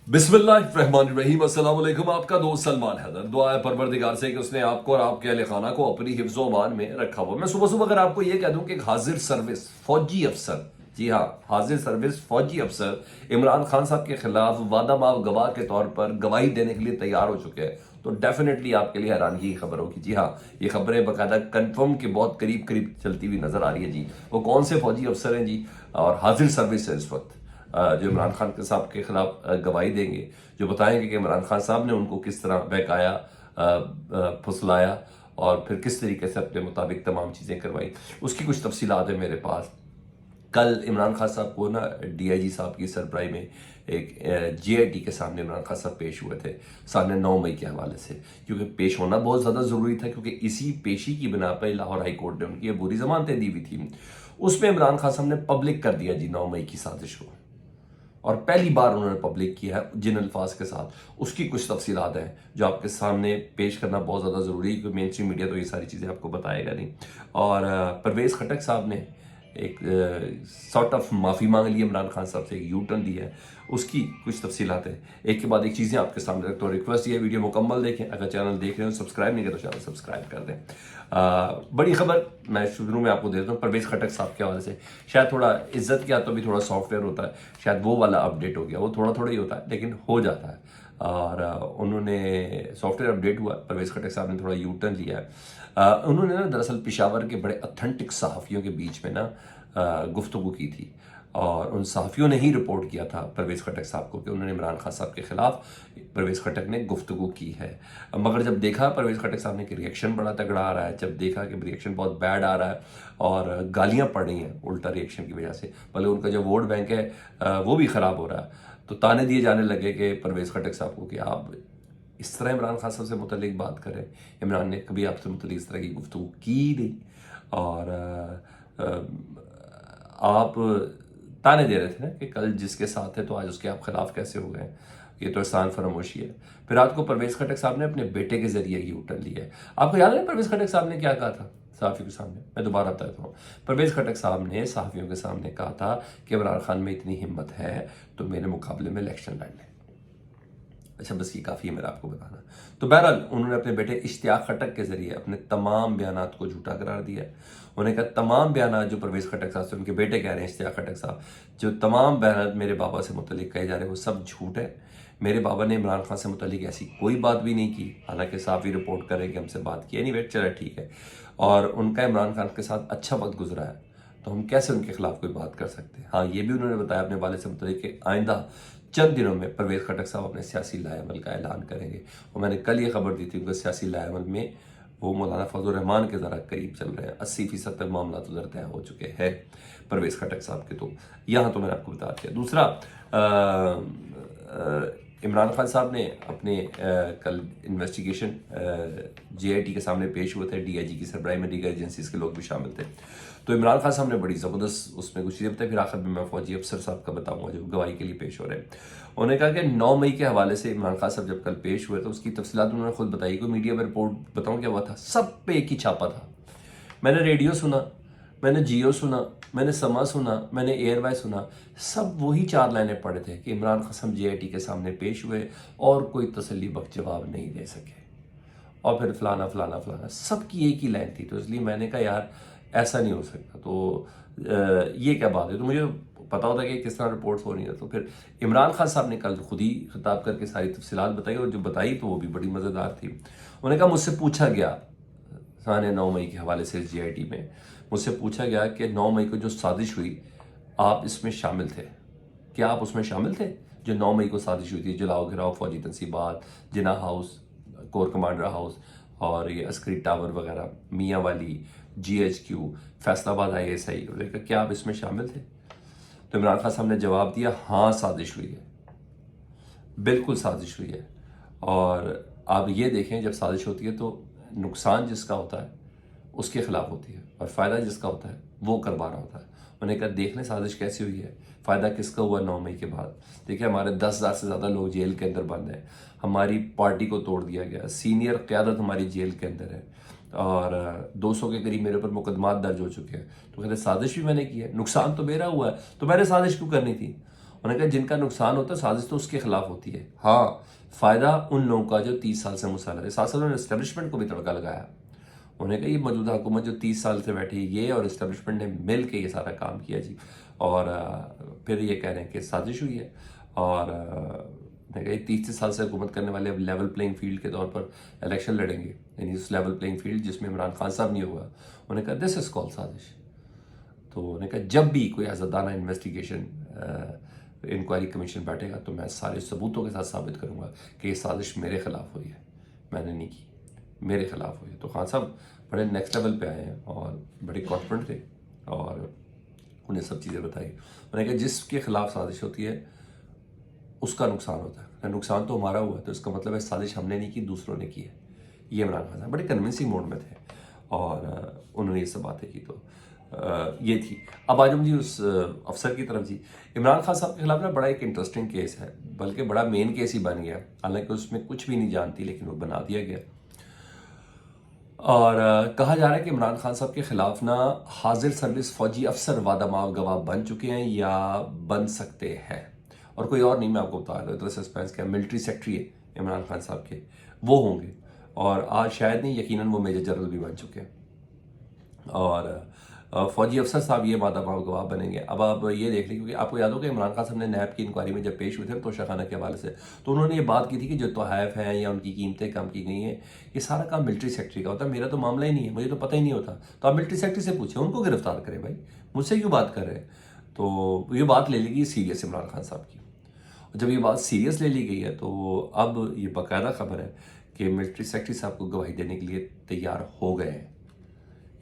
बिस्मिल्लाहिर्रहमानिर्रहीम अस्सलाम वालेकुम। आपका दोस्त सलमान हैदर। दुआ है परवरदिगार से कि उसने आपको और आपके अहले खाना को अपनी हिफ्ज़ो अमान में रखा हुआ। मैं सुबह सुबह अगर आपको ये कह दूं कि एक हाजिर सर्विस फौजी अफसर, जी हाँ, हाजिर सर्विस फौजी अफसर इमरान खान साहब के खिलाफ वादा माव गवाह के तौर पर गवाही देने के लिए तैयार हो चुके हैं, तो डेफिनेटली आपके लिए हैरानगी की खबर होगी। जी हाँ, ये खबरें बाकायदा कंफर्म के बहुत करीब करीब चलती हुई नजर आ रही है। जी, वो कौन से फौजी अफसर हैं जी और हाजिर सर्विस है इस वक्त, जो इमरान खान के साहब के खिलाफ गवाही देंगे, जो बताएंगे कि इमरान खान साहब ने उनको किस तरह बहकाया, फुसलाया और फिर किस तरीके से अपने मुताबिक तमाम चीज़ें करवाई, उसकी कुछ तफसीलात है मेरे पास। कल इमरान खान साहब को ना डीआईजी साहब की सरबराही में एक जीआईटी के सामने इमरान खान साहब पेश हुए थे, सामने 9 मई के हवाले से, क्योंकि पेश होना बहुत ज़्यादा ज़रूरी था, क्योंकि इसी पेशी की बिना पर लाहौर हाई कोर्ट ने उनकी बुरी जमानतें दी हुई थी। उसमें इमरान खान साहब ने पब्लिक कर दिया जी 9 मई की साजिश को, और पहली बार उन्होंने पब्लिक किया है जिन अल्फाज के साथ। उसकी कुछ तफसीलात हैं जो आपके सामने पेश करना बहुत ज़्यादा ज़रूरी है, क्योंकि मेन स्ट्रीम मीडिया तो ये सारी चीज़ें आपको बताएगा नहीं। और परवेज़ खटक साहब ने एक सॉर्ट ऑफ माफ़ी मांग ली इमरान खान साहब से, एक यू टर्न दिया है, उसकी कुछ तफसीलात हैं। एक के बाद एक चीज़ें आपके सामने रखता हूँ। रिक्वेस्ट ये वीडियो मुकम्मल देखें, अगर चैनल देख रहे हो सब्सक्राइब नहीं करें तो चैनल सब्सक्राइब कर दें। बड़ी खबर मैं शुरू में आपको देता हूँ परवेज़ खटक साहब के हवाले से। शायद थोड़ा इज्जत के हाथों भी थोड़ा सॉफ्टवेयर होता है, शायद वो वाला अपडेट हो गया, वो थोड़ा थोड़ा ही होता है लेकिन हो जाता है। और उन्होंने सॉफ्टवेयर अपडेट हुआ, परवेज़ खटक साहब ने थोड़ा यू टर्न लिया है। उन्होंने ना दरअसल पेशावर के बड़े अथेंटिक सहाफ़ियों के बीच में ना गुफ्तगू की थी, और उन सहाफ़ियों ने ही रिपोर्ट किया था परवेज़ खटक साहब को कि उन्होंने इमरान खान साहब के खिलाफ परवेज़ खटक ने गुफ्तगू की है। मगर जब देखा परवेज़ खटक साहब ने कि रिएक्शन बड़ा तगड़ा आ रहा है, जब देखा कि रिएक्शन बहुत बैड आ रहा है और गालियाँ पड़ रही हैं उल्टा रिएक्शन की वजह से, भले उनका जो वोट बैंक है वो भी ख़राब हो रहा है, तो ताने दिए जाने लगे कि परवेज़ खटक साहब को कि आप इस तरह इमरान खान साहब से मुतल्लिक बात करें, इमरान ने कभी आपसे मुतल्लिक इस तरह की गुफ्तगू की नहीं, और आप ताने दे रहे थे ना कि कल जिसके साथ है तो आज उसके आप खिलाफ कैसे हो गए, ये तो एहसान फरामोशी है। फिर रात को परवेज़ खटक साहब ने अपने बेटे के जरिए यू टर्न लिया है। आपको याद है परवेज़ खटक साहब ने क्या कहा था सहाफ़ियों के सामने? मैं दोबारा बताता हूँ। परवेज़ खटक साहब ने सहाफ़ियों के सामने कहा था कि इमरान खान में इतनी हिम्मत है तो मेरे मुकाबले में इलेक्शन लड़ लें। अच्छा, बस ये काफ़ी है मेरा आपको बताना। तो बहरहाल उन्होंने अपने बेटे इश्तियाक खटक के जरिए अपने तमाम बयानात को झूठा करार दिया। उन्होंने कहा तमाम बयानात जो परवेज़ खटक साहब से उनके बेटे कह रहे हैं, इश्तियाक खटक साहब, जो तमाम बयानात मेरे बाबा से मुतल्लिक कहे जा रहे हैं वो सब झूठ है। मेरे बाबा ने इमरान खान से मुतल्लिक ऐसी कोई बात भी नहीं की, हालांकि साफ ही रिपोर्ट करें कि हमसे बात की। एनीवे, चला ठीक है। और उनका इमरान खान के साथ अच्छा वक्त गुजरा है, तो हम कैसे उनके खिलाफ कोई बात कर सकते हैं। हाँ, ये भी उन्होंने बताया अपने वाले से मुतल्लिक कि आइंदा चंद दिनों में परवेज़ खटक साहब अपने सियासी लाएमल का ऐलान करेंगे। और मैंने कल ये खबर दी थी उनके सियासी लाएमल में वो मौलाना फजल रहमान के ज़रा करीब चल रहे हैं, 80% तक मामला तो तय हो चुके हैं परवेज़ खटक साहब के। तो यहाँ तो मैंने आपको बता दिया। दूसरा, इमरान खान साहब ने अपने कल इन्वेस्टिगेशन जीआईटी के सामने पेश हुए थे, डीआईजी की सरबराही में दीगर एजेंसीज के लोग भी शामिल थे। तो इमरान खान साहब ने बड़ी ज़बरदस्त उसमें कुछ चीज़ें बताई, फिर आखिर में मैं फौजी अफसर साहब का बताऊंगा जो गवाही के लिए पेश हो रहे हैं। उन्होंने कहा कि 9 मई के हवाले से इमरान खान साहब जब कल पेश हुए तो उसकी तफसीलात उन्होंने खुद बताई। कोई मीडिया में रिपोर्ट बताऊँ क्या हुआ था? सब पे एक ही छापा था। मैंने रेडियो सुना, मैंने जियो सुना, मैंने समा सुना, मैंने एयरवाई सुना, सब वही 4 लाइनें पढ़े थे कि इमरान खान जीआईटी के सामने पेश हुए और कोई तसल्ली बख्श जवाब नहीं दे सके, और फिर फलाना फलाना फलाना, सबकी एक ही लाइन थी। तो इसलिए मैंने कहा यार ऐसा नहीं हो सकता, तो ये क्या बात है। तो मुझे पता होता कि किस तरह रिपोर्ट्स हो रही है। तो फिर इमरान खान साहब ने कल खुद ही खिताब करके सारी तफसीलात बताई, और जो बताई तो वो भी बड़ी मज़ेदार थी। उन्होंने कहा मुझसे पूछा गया साने 9 मई के हवाले से जीआईटी में, मुझसे पूछा गया कि 9 मई को जो साजिश हुई आप इसमें शामिल थे, क्या आप उसमें शामिल थे? जो 9 मई को साजिश हुई थी, जलाओ घिराओ फौजी तनसीबात, जिना हाउस, कोर कमांडर हाउस और ये अस्करी टावर वगैरह, मियाँ वाली, GHQ, फैसलाबाद ISI, उन्होंने कहा क्या आप इसमें शामिल थे? तो इमरान खान साहब ने जवाब दिया हाँ साजिश हुई है, बिल्कुल साजिश हुई है। और आप ये देखें जब साजिश होती है तो नुकसान जिसका होता है उसके खिलाफ होती है, और फ़ायदा जिसका होता है वो करवा रहा होता है। उन्होंने कहा देख लें साजिश कैसी हुई है, फ़ायदा किसका हुआ 9 मई के बाद। देखिए हमारे 10,000 से ज़्यादा लोग जेल के अंदर बंद हैं, हमारी पार्टी को तोड़ दिया गया, सीनियर क़यादत हमारी जेल के अंदर है, और 200 के करीब मेरे ऊपर मुकदमात दर्ज हो चुके हैं। तो कहते साजिश भी मैंने की है, नुकसान तो मेरा हुआ है, तो मैंने साजिश क्यों करनी थी? उन्होंने कहा जिनका नुकसान होता है साजिश तो उसके खिलाफ होती है, हाँ फ़ायदा उन लोगों का जो 30 साल से मुसल्लत है। साथ साथ उन्होंने इस्टेब्लिशमेंट को भी तड़का लगाया। उन्होंने कहा ये मौजूदा हुकूमत जो 30 साल से बैठी, ये और इस्टेब्लिशमेंट ने मिल के ये सारा काम किया जी, और फिर ये कह रहे हैं कि साजिश हुई है। और मैंने कहा 30 साल से हुकूमत करने वाले अब लेवल प्लेइंग फील्ड के तौर पर इलेक्शन लड़ेंगे, यानी उस लेवल प्लेइंग फील्ड जिसमें इमरान खान साहब नहीं हुआ। उन्होंने कहा दिस इज़ कॉल्ड साजिश। तो उन्होंने कहा जब भी कोई आज़ादाना इन्वेस्टिगेशन इंक्वायरी कमीशन बैठेगा तो मैं सारे सबूतों के साथ साबित करूंगा कि ये साजिश मेरे खिलाफ हुई है, मैंने नहीं की, मेरे खिलाफ हुई है। तो खान साहब बड़े नेक्स्ट लेवल पे आए हैं और बड़े कॉन्फिडेंट थे और उन्हें सब चीज़ें बताई। उन्होंने कहा जिसके खिलाफ साजिश होती है उसका नुकसान होता है, नुकसान तो हमारा हुआ है, तो इसका मतलब है साजिश हमने नहीं की, दूसरों ने की है। ये इमरान खान साहब बड़े कन्विंसिंग मोड में थे और उन्होंने ये सब बातें की। तो ये थी। अब आजम जी उस अफसर की तरफ जी, इमरान खान साहब के खिलाफ ना बड़ा एक इंटरेस्टिंग केस है, बल्कि बड़ा मेन केस ही बन गया, हालांकि उसमें कुछ भी नहीं जानती लेकिन वो बना दिया गया। और कहा जा रहा है कि इमरान खान साहब के खिलाफ ना हाजिर सर्विस फौजी अफसर वादा माव गवाह बन चुके हैं या बन सकते हैं, और कोई और नहीं, मैं आपको बता रहा हूँ, तो सस्पेंस क्या, मिलिट्री सेक्रेटरी है इमरान खान साहब के, वो होंगे, और आज शायद नहीं यकीनन वो मेजर जनरल भी बन चुके हैं। और फौजी अफसर साहब ये वादा माव गवाह बनेंगे। अब आप ये देख लें, क्योंकि आपको याद होगा इमरान खान साहब ने नैब की इंक्वायरी में जब पेश हुए थे तोशा खाना के हवाले से, तो उन्होंने ये बात की थी कि जो तोहफ़ हैं या उनकी कीमतें कम की गई हैं, ये सारा काम मिलिट्री सेक्रेटरी का होता है, मेरा तो मामला ही नहीं है, मुझे तो पता ही नहीं होता। तो आप मिलिट्री सेक्रेटरी से पूछें, उनको गिरफ्तार करें भाई, मुझसे क्यों बात कर रहे हैं। तो ये बात ले लेगी सीरियस इमरान खान साहब की। और जब ये बात सीरियस ले ली गई है तो अब ये बाकायदा खबर है कि मिलिट्री सेक्रेटरी साहब को गवाही देने के लिए तैयार हो गए हैं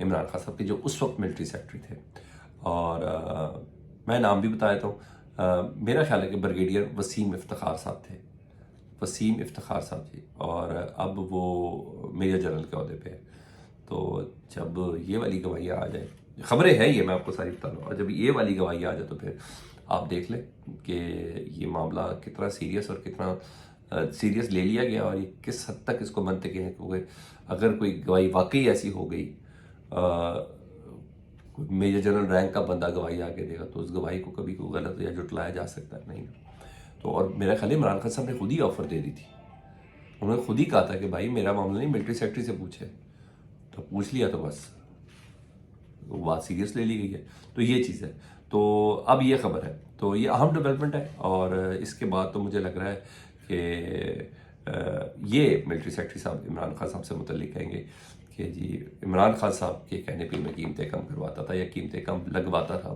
इमरान खान साहब के, जो उस वक्त मिलिट्री सेक्रेटरी थे। और मैं नाम भी बताया तो मेरा ख्याल है कि ब्रिगेडियर वसीम इफ्तिखार साहब थे, वसीम इफ्तिखार साहब जी, और अब वो मेजर जनरल के अहदे पे है। तो जब ये वाली गवाही आ जाए, खबरें हैं ये, मैं आपको सारी बता दूँ, और जब ये वाली गवाही आ जाए तो फिर आप देख लें कि ये मामला कितना सीरियस और कितना सीरियस ले लिया गया, और ये किस हद तक इसको मनतकी है, क्योंकि अगर कोई गवाही वाकई ऐसी हो गई, मेजर जनरल रैंक का बंदा गवाही आके देगा, तो उस गवाही को कभी कोई गलत या जुटलाया जा सकता है नहीं। तो और मेरा ख्याल है इमरान खान साहब ने खुद ही ऑफर दे दी थी, उन्होंने खुद ही कहा था कि भाई मेरा मामला नहीं, मिलिट्री सेक्रेटरी से पूछे, तो पूछ लिया तो बस वो बात सीरियस ले ली गई है। तो ये चीज़ है। तो अब ये खबर है, तो ये अहम डेवलपमेंट है, और इसके बाद तो मुझे लग रहा है कि ये मिलिट्री सेक्रेटरी साहब इमरान खान साहब से मुतल्लिक कहेंगे कि जी इमरान खान साहब के कहने पे मैं कीमतें कम करवाता था या कीमतें कम लगवाता था।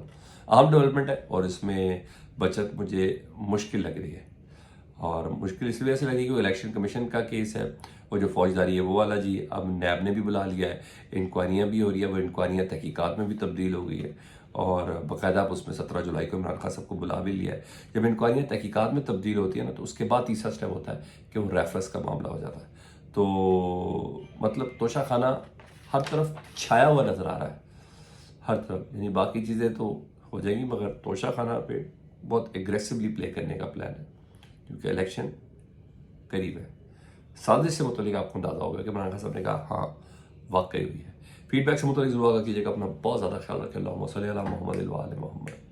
अहम डेवलपमेंट है, और इसमें बचत मुझे मुश्किल लग रही है, और मुश्किल इस वजह से लगी कि इलेक्शन कमीशन का केस है, वो जो फौजदारी है वो वाला जी, अब नैब ने भी बुला लिया है, इंक्वायरियाँ भी हो रही है, वो इंक्वायरियाँ तहकीकात में भी तब्दील हो गई है, और बाकायदा उसमें 17 जुलाई को इमरान खान साहब को बुला भी लिया है। जब इंक्वायरियाँ तहकीकात में तब्दील होती है ना, तो उसके बाद तीसरा स्टेप होता है कि वो रेफरेंस का मामला हो जाता है। तो मतलब तोशा खाना हर तरफ छाया हुआ नज़र आ रहा है, हर तरफ, यानी बाकी चीज़ें तो हो जाएंगी, मगर तोशा खाना पे बहुत एग्रेसिवली प्ले करने का प्लान है, क्योंकि इलेक्शन करीब है। साजिश से मुतल्लिक आपको अंदाजा होगा कि इमरान खान साहब ने कहा हाँ वाकई हुई है। फीडबैक से मुतल्लिक जरूर आगा कीजिएगा, अपना बहुत ज़्यादा ख्याल रखें। अल्लाहुम्मा सल्ली अला मुहम्मद व आले मुहम्मद।